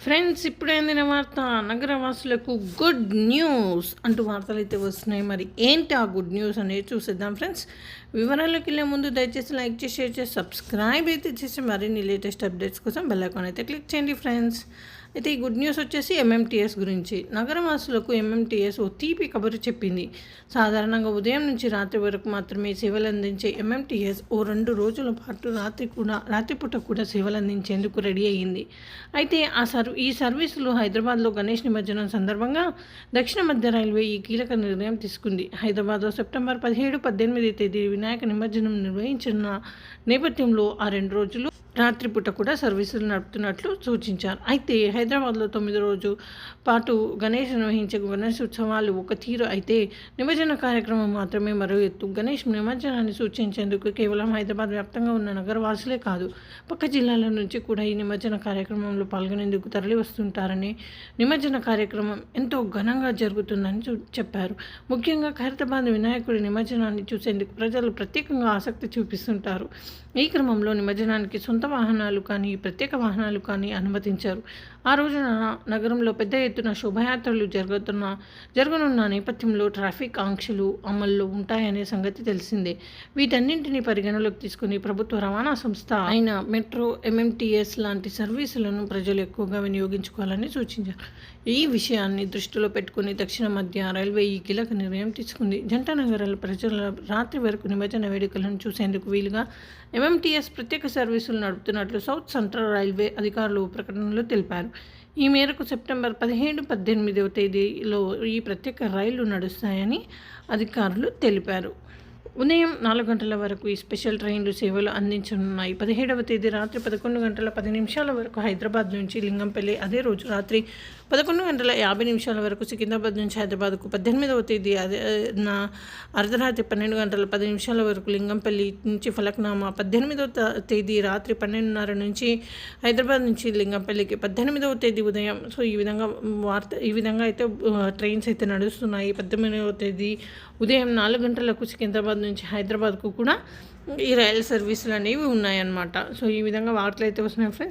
Friends, ఇప్పుడైందిన వార్త నగరవాసులకు good news అంటూ వార్తలు అయితే వస్తున్నాయి. మరి ఏంటి ఆ గుడ్ న్యూస్ అనేది చూసేద్దాం ఫ్రెండ్స్. వివరాల్లోకి వెళ్ళే ముందు దయచేసి లైక్ చేసి షేర్ చేసి సబ్స్క్రైబ్ అయితే చేసి మరిన్ని లేటెస్ట్ అప్డేట్స్ కోసం బెల్ ఐకాన్ అయితే క్లిక్ చేయండి ఫ్రెండ్స్. అయితే ఈ గుడ్ న్యూస్ వచ్చేసి ఎంఎంటీఎస్ గురించి. నగరవాసులకు ఎంఎంటీఎస్ ఓ తీపి కబురు చెప్పింది. సాధారణంగా ఉదయం నుంచి రాత్రి వరకు మాత్రమే సేవలు అందించే ఎంఎంటీఎస్ ఓ 2 రోజుల పాటు రాత్రిపూట కూడా సేవలు అందించేందుకు రెడీ అయ్యింది. అయితే ఈ సర్వీసులు హైదరాబాద్లో గణేష్ నిమజ్జనం సందర్భంగా దక్షిణ మధ్య రైల్వే ఈ కీలక నిర్ణయం తీసుకుంది. హైదరాబాద్లో సెప్టెంబర్ 17, 18 తేదీ వినాయక నిమజ్జనం నిర్వహించిన నేపథ్యంలో ఆ 2 రోజులు రాత్రిపూట కూడా సర్వీసులు నడుపుతున్నట్లు సూచించారు. అయితే హైదరాబాద్లో 9 రోజు పాటు గణేష్ నిర్వహించే గణేష్ ఉత్సవాలు ఒక తీరు అయితే నిమజ్జన కార్యక్రమం మాత్రమే మరో ఎత్తు. గణేష్ నిమజ్జనాన్ని సూచించేందుకు కేవలం హైదరాబాద్ వ్యాప్తంగా ఉన్న నగరవాసులే కాదు, పక్క జిల్లాల నుంచి కూడా ఈ నిమజ్జన కార్యక్రమంలో పాల్గొనేందుకు తరలి వస్తుంటారని, నిమజ్జన కార్యక్రమం ఎంతో ఘనంగా జరుగుతుందని చెప్పారు. ముఖ్యంగా ఖైరతాబాద్ వినాయకుడి నిమజ్జనాన్ని చూసేందుకు ప్రజలు ప్రత్యేకంగా ఆసక్తి చూపిస్తుంటారు. ఈ క్రమంలో నిమజ్జనానికి సొంత వాహనాలు కానీ, ప్రత్యేక వాహనాలు కానీ అనుమతించారు. ఆ రోజున నగరంలో పెద్ద ఎత్తున శోభాయాత్రలు జరగనున్న నేపథ్యంలో ట్రాఫిక్ ఆంక్షలు అమల్లో ఉంటాయనే సంగతి తెలిసిందే. వీటన్నింటినీ పరిగణలోకి తీసుకుని ప్రభుత్వ రవాణా సంస్థ అయిన మెట్రో, ఎంఎంటీఎస్ లాంటి సర్వీసులను ప్రజలు ఎక్కువగా వినియోగించుకోవాలని సూచించారు. ఈ విషయాన్ని దృష్టిలో పెట్టుకుని దక్షిణ మధ్య రైల్వే ఈ కీలక నిర్ణయం తీసుకుంది. జంట నగరాల ప్రజల రాత్రి వరకు నిమజ్జన వేడుకలను చూసేందుకు వీలుగా ఎంఎంటీఎస్ ప్రత్యేక సర్వీసులు నడుపుతున్నట్లు సౌత్ సెంట్రల్ రైల్వే అధికారులు ప్రకటనలో తెలిపారు. ఈ మేరకు సెప్టెంబర్ 17, 18 తేదీలో ఈ ప్రత్యేక రైళ్లు నడుస్తాయని అధికారులు తెలిపారు. ఉదయం 4 గంటల వరకు ఈ స్పెషల్ ట్రైన్లు సేవలు అందించనున్నాయి. 17వ తేదీ రాత్రి 11 గంటల 10 నిమిషాల వరకు హైదరాబాద్ నుంచి లింగంపల్లి, అదే రోజు రాత్రి 11 గంటల 50 నిమిషాల వరకు సికింద్రాబాద్ నుంచి హైదరాబాద్కు, 18వ తేదీ అర్ధరాత్రి 12 గంటల 10 నిమిషాల వరకు లింగంపల్లి నుంచి ఫలక్నామా, 18వ తేదీ రాత్రి 12:30 నుంచి హైదరాబాద్ నుంచి లింగంపల్లికి, 18వ తేదీ ఉదయం. సో ఈ విధంగా అయితే ట్రైన్స్ అయితే నడుస్తున్నాయి. 18వ తేదీ ఉదయం 4 గంటలకు సికింద్రాబాద్ నుంచి హైదరాబాద్కు కూడా ఈ రైలు సర్వీసులు అనేవి ఉన్నాయన్నమాట. సో ఈ విధంగా వార్తలు అయితే వస్తున్నాయి ఫ్రెండ్స్.